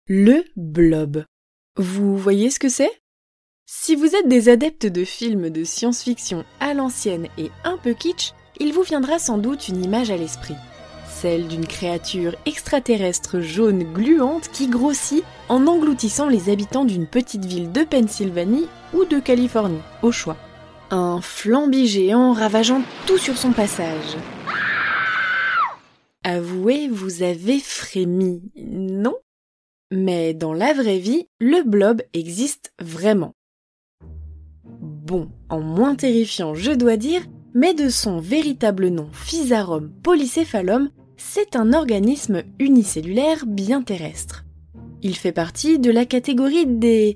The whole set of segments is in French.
Le blob. Vous voyez ce que c'est ? Si vous êtes des adeptes de films de science-fiction à l'ancienne et un peu kitsch, il vous viendra sans doute une image à l'esprit. Celle d'une créature extraterrestre jaune gluante qui grossit en engloutissant les habitants d'une petite ville de Pennsylvanie ou de Californie, au choix. Un Flamby géant ravageant tout sur son passage. Avouez, vous avez frémi, non ? Mais dans la vraie vie, le blob existe vraiment. Bon, en moins terrifiant je dois dire, mais de son véritable nom Physarum polycéphalum, c'est un organisme unicellulaire bien terrestre. Il fait partie de la catégorie des...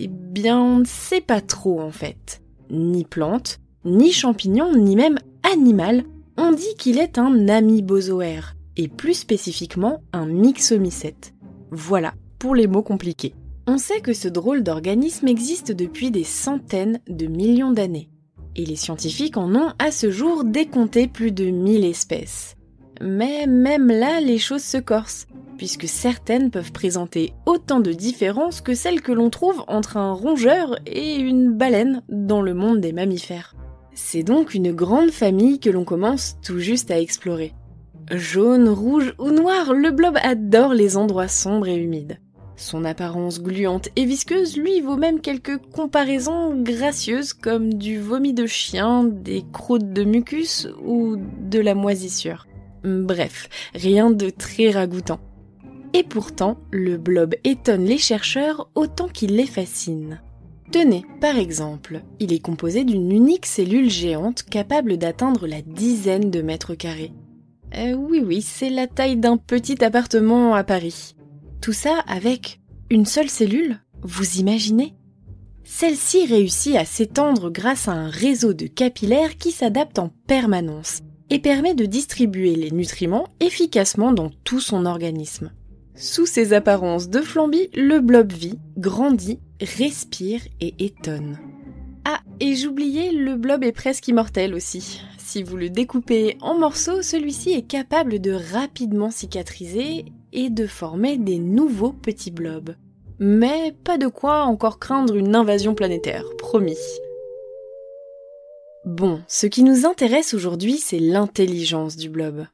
bien, on ne sait pas trop en fait. Ni plante, ni champignon, ni même animal, on dit qu'il est un amibozoaire, et plus spécifiquement un myxomycète. Voilà, pour les mots compliqués. On sait que ce drôle d'organisme existe depuis des centaines de millions d'années. Et les scientifiques en ont à ce jour décompté plus de 1000 espèces. Mais même là, les choses se corsent, puisque certaines peuvent présenter autant de différences que celles que l'on trouve entre un rongeur et une baleine dans le monde des mammifères. C'est donc une grande famille que l'on commence tout juste à explorer. Jaune, rouge ou noir, le blob adore les endroits sombres et humides. Son apparence gluante et visqueuse lui vaut même quelques comparaisons gracieuses comme du vomi de chien, des croûtes de mucus ou de la moisissure. Bref, rien de très ragoûtant. Et pourtant, le blob étonne les chercheurs autant qu'il les fascine. Tenez, par exemple, il est composé d'une unique cellule géante capable d'atteindre la dizaine de mètres carrés. Oui, c'est la taille d'un petit appartement à Paris. Tout ça avec une seule cellule, vous imaginez ? Celle-ci réussit à s'étendre grâce à un réseau de capillaires qui s'adapte en permanence et permet de distribuer les nutriments efficacement dans tout son organisme. Sous ses apparences de Flamby, le blob vit, grandit, respire et étonne. Ah, et j'oubliais, le blob est presque immortel aussi. Si vous le découpez en morceaux, celui-ci est capable de rapidement cicatriser et de former des nouveaux petits blobs. Mais pas de quoi encore craindre une invasion planétaire, promis. Bon, ce qui nous intéresse aujourd'hui, c'est l'intelligence du blob.